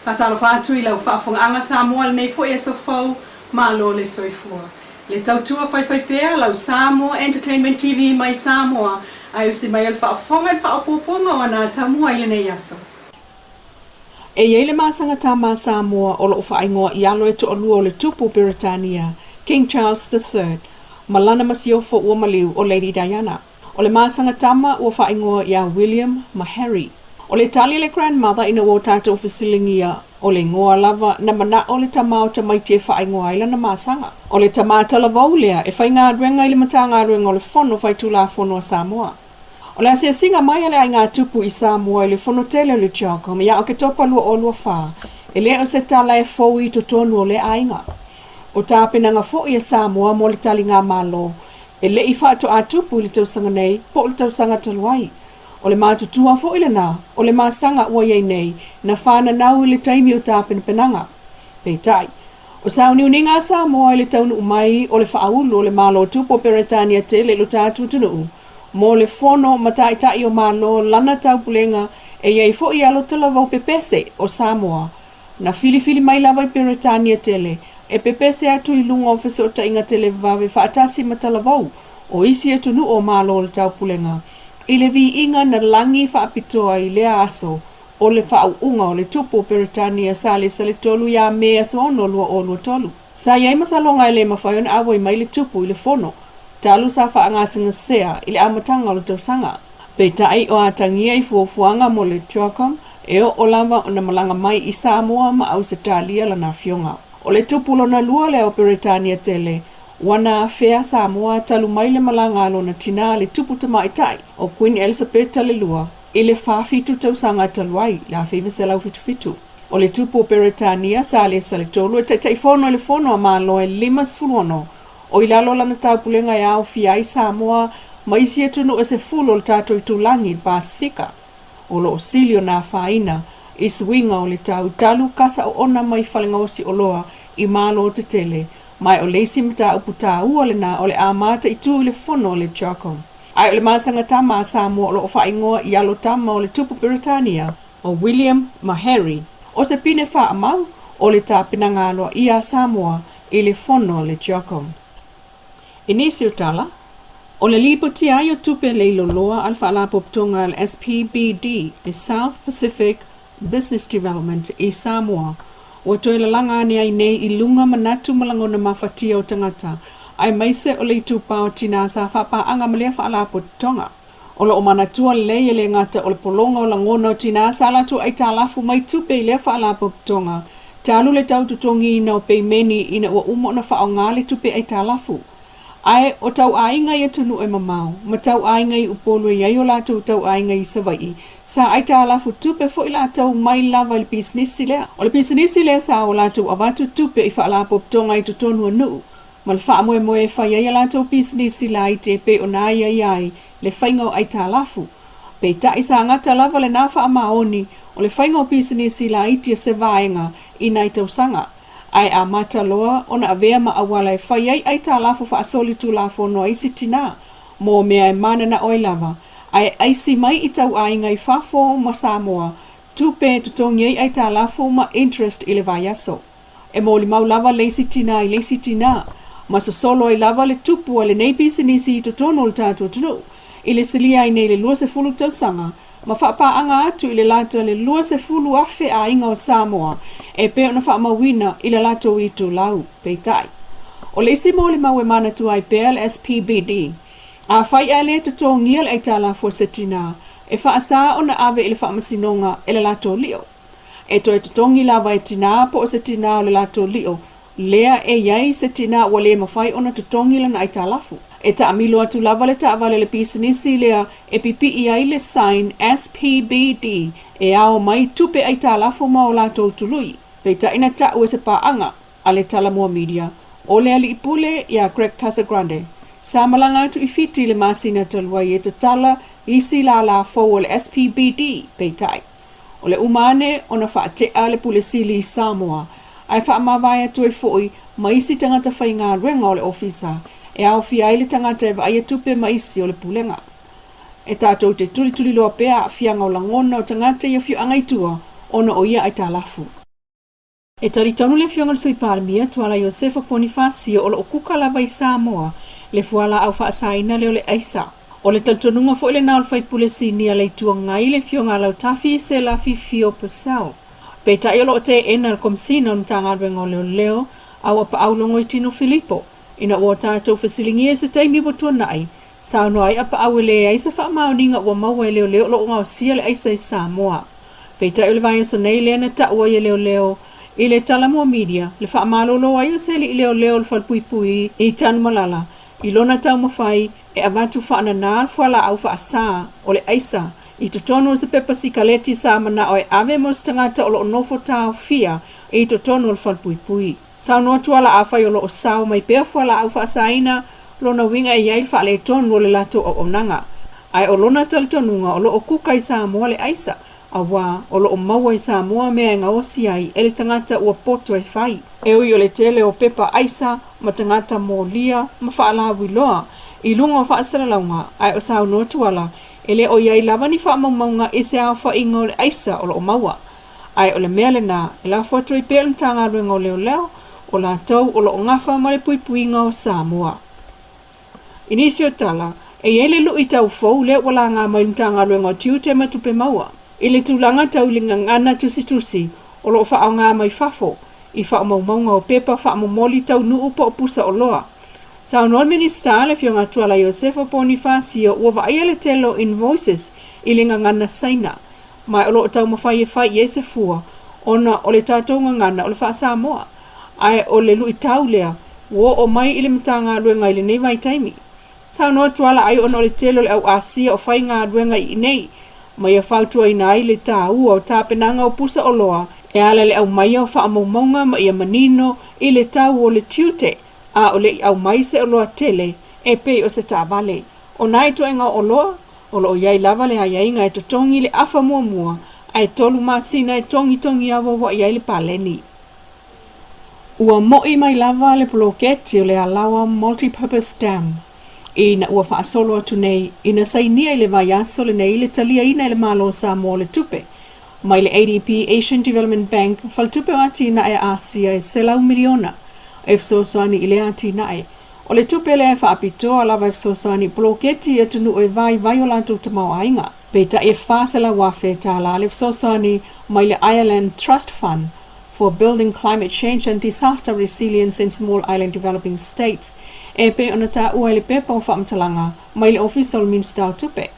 Fatalo fatu ila ufafonga anga Samoa nei fo eso fo malo le soifua. Le tautua fai pea lau Samoa Entertainment TV mai Samoa ai usi mai al fafonga fa opoponga wana tamua ile nei aso. E yele masanga tama Samoa o lo ufaingoa i alo e to olua o le tupu Britania, King Charles III, malana masiofo ua maliu o Lady Diana. O le masanga tama ua whaingoa ia William ma Harry. O le tali le grandmother ina o tata o fisilingia o le ngoa lava na mana o le tamao tamaiti e whaingoa ila na masanga. O le tamata lava ulea e whainga ruenga ili matanga ruenga o le fono whaitula fono a Samoa. O le asia singa mai ale ai ngā tupu i Samoa i le fono tele o le tioko me ia o ke topa lua o lua wha e le o se tala e fau i to tonu o le ainga. O tāpena ngā fo i a Samoa mo le tali ngā malo e le i wha to a tupu i le tausanga nei po le tausanga taluai. O le mātutua fo ile nā, o le māsanga ua iei nei, na whāna nau i le taimi o tāpena penanga. Peitai, o sauni uninga Samoa i le taunu umai o le whaulu o le malo tupo Peretania te le lo tātu tunu. Mo le fono mataitai o malo lana taupulenga e iei fo i alo talavau pepese o Samoa. Na filifili mai lava i Peretania tele, e pepese atu i lunga ofese o tainga tele vave whaatasi matalavau, o isi e tunu o malo o le taupulenga. I le vi inga na langi whaapitoa i lea aso o le whaunga o le tupo Peretania sa le tolu ia mea soano lua o lua tolu. Sa iei masalonga i le mawhaiona awa i mai le tupu i le fono, talu sa whaangasinga sea i le amatanga o le tausanga. Peitai o atangia i fuafuanga mo le tiokam e o lava o na malanga mai i Samoa ma au se talia lana fionga. O le tupu lona lua le o Peretania tele, wana fea Samoa talu mai le malanga lona tina le tupu tamaitai o Queen Elizabeth talelua i le whawhitu tausanga taluai la whiwasela fitu. O le tupu Peretania sa le tolu e teitai fono le fono a malo e 5 o ilalo lana taupulenga e au fiai Samoa ma isi e tunu e se fulo le tato i tulangi i Pasifika. O lo osilio na whaina i swinga o le tau talu kasa o ona mai whalingosi o loa i malo o te tele, mai o leisi mta uputa ua le na o le amata i tu le fono o le Chakom. Ai o le masanga tama a Samoa o lo whaingoa i alo tama o le tupu Britania o William ma Harry. O se pine wha amau o le tāpina ngāloa i a Samoa i le fono o le Chakom. Inisi o tala, o le lipoti ai o tupe Leilua alfa ala poptonga al SPBD, i South Pacific Business Development i Samoa, o toi la langa ni ai nei i lunga manatu malangona mawhatia o tangata, ai maise o le tupao tina sa whapa anga malea whaala poptonga. O le o manatua leie le ngata o le polonga o langona o tina sa alatu ai talafu mai tupe i le whaala poptonga, talu le tau tutongi ina o peimeni ina ua umo na whao ngale tupe ai talafu. Ai o tau ainga i atunu e mamau, ma tau ainga i upolu e iai o lātou tau ainga i Savai, sa ai tā lafu tupe fo i lātou mai lava i pisnisi lea. O le pisnisi lea sa o lātou avatu tupe i whaalapop tonga i tutonu anu, ma le wha moe moe whai ai lātou pisnisi la i te pe o nā iai le whaingau ai tā lafu. Pe ta i sa ngata lava le nā wha maoni o le whaingau pisnisi la i tia se vaenga i nai tau sanga. Ai a mata loa ona avea ma awala e whai ai tā lafu wha asoli tu la fono isi tina, mō mea e mana na oi lava, ai aisi mai i tau ainga i whafo ma Samoa, tupe tutongi ai tā lafu ma interest i le vai aso. E mō li mau lava leisi tina i leisi tina, ma so solo i lava le tupu a le nei pisinisi i tutono le tātua tunu, i le silia i nei le lua se fulu tau sanga, ma whapa anga atu i le lata le lua se fulu afe a inga o Samoa, e pe ona wha mawina i le lato i tu lau, peitai. O le isi mo le mau e mana tu ai pe SPBD, a whai a le tato ngia le eitala fo setina, e wha asa ona ave i le wha masinonga e le lato lio. E to e tatongi lava e tina po o setina o le lato lio, lea e iai setina wa le mawhai ona tatongi lana eitalafu. E ta amilo atu lava le ta avale le pisinisi lea e pipi i ai le sign SPBD e ao mai tupe ai ta lafo ma o lato tului. Pei ta ina ta ue se paanga a le Talamua Media o le ali ipule ia Greg Casagrande. Sa malanga atu i fiti le masina taluai e ta tala isi la la fo o le SPBD pei tai. O le umane ona wha te a le pule sili i Samoa. Ai wha mawai atu e foi ma isi tangata whai ngā ruenga o le ofisa. E au fia ele tangata e vai tupe maisi o le pulenga. E tātou te tuli loa pea a fianga o langona o tangata i a fiu angaitua ona o ia ai tā lafu. E tari tonu le fionga sui palmia tuala Josefa Bonifacio o lo okuka lava i Samoa le fuala au whaasaina leo le aisa. O le tautonunga fo ile naul fai pulesi ni a le tua ngai le fionga lau tafi se la fi fio pasau. Pe ta iolo te ena al komsina mtanga rengo leo leo au apa au longo i tino Filipo. Ina ua tātou fasilingi e se taimi watua nai. Sao noai apa au le aisa wha maoninga ua maua leo leo lo ngau sia le aisa i Samoa. Pe ta iolo vai so nei lea na ta ua leo leo i le Talamua Media le wha malolo ai o se li leo leo le falpuipui i tanu malala. I lona tau mawhai e avatu whaana nār whala au wha asa o le aisa i totono se pepa si kaleti sa mana o e ave mos tangata o lo nofo tau fia i totono le falpuipui. Sao noa tuala a whai o lo o sao mai pea whala au wha asa ina lona winga e iai wha le tono le lato o onanga. Ai o lona talitonunga o lo o kukai Samoa le aisa awa o lo o maua i Samoa mea ngā osi ai e le tangata ua poto e whai. E ui o le tele o pepa aisa ma tangata mō lia ma whaalawi loa i lunga o whaasaralaunga ai o sao noa tuala e le o iai lava ni whaamaumaunga e se au whainga o le aisa o lo o maua. Ai o le mea le nā e la whato i pēl mtanga ruenga o leo leo o la tau o lo o ngafa ma le puipuinga o Samoa. Inisio tala e ele lu i tau fau le wala ngā mai mtanga ruenga o tiu te matupe maua. I le tūlanga taulinga ngana tusi o lo wha au ngā mai fafo i wha maunga o pepa wha momoli tau nuu po pusa o loa. Sao non minister le fionga tuala Josefa Bonifacio ua vaia le telo invoices i le ngana saina. Mai o lo tau mawhai e whai e se fua ona o le tātou ngana o le wha Samoa. Ai o le lui tau lea wo o mai i le mtanga ruenga i le nei vai taimi. Sao no tuala ai ona o le telo le au asia o whai ngā ruenga i nei. Mai a whautua ina ai le tā ua o tāpenanga o pusa o loa e ala le au mai o wha amaumaunga ma ia manino i le tau o le tiute a o le au mai se o loa tele e pe o se tā vale. O nai toenga o loa, o lo o iai lava le haiainga e totongi le afa mua ai tolu masina e tongi awawa iai le paleni. Ua moi mai lava le poloketi o le alawa multi-purpose dam. Ina ua whaasolo atu nei, ina sainia i le vai aso le nei le talia ina i le malo Samoa le tupe. Mai le ADP Asian Development Bank, faltupe o ati na e Asia e selau miliona. E fsosoani i le ati na e. O le tupe le e whaapitoa lava e fsosoani poloketi e tunu e vai o lantou tamau ainga. Peta e whaasela wafe tala le fsosoani mai le Ireland Trust Fund for Building Climate Change and Disaster Resilience in Small Island Developing States. E pe ona ta ua le pepa o whaamtalanga mai le official minister o tupe.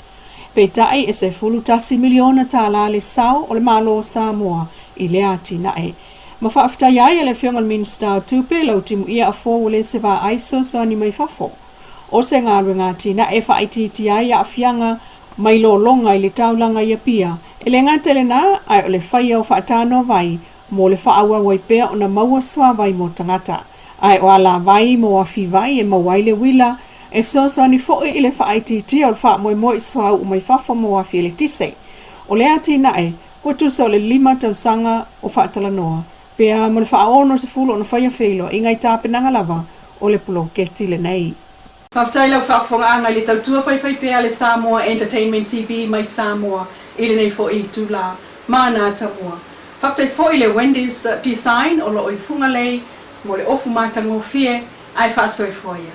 Pe tae e se fulu tasi miliona ta la le sao o le malo o Samoa i le ati na e. Ma whaafta iai e le fionga minister o tupe lau timu ia a fōu le se wha aifso soani mai fafo. O se ngā ngati na e whaititi ai a fianga mai lo longa i le taulanga ia pia. E le ngatele na ai o le whaia o whaatano vai mo le whaaua waipea o na maua swa vai mo tangata. Ai o ala vai mo afi vai e mawai le wila e fsosoani fo'i i le whaititi o le wha moi swau o mai fafo mo afi le tise. O le ati na e, ua tusa o le 5 tausanga o whaatalanoa. Pea mo le whaono se fulu o na whaia whilo i ngai tāpenanga lava o le poloketi le nei. Whaftai lau whaafonga le tautua whai pea le Samoa Entertainment TV mai Samoa i le nei fo'i tula mana tamua. Whaftai fo'i le Wendy's design o lo i funga lei mo le ofu mātango fie ai whaasoi foia.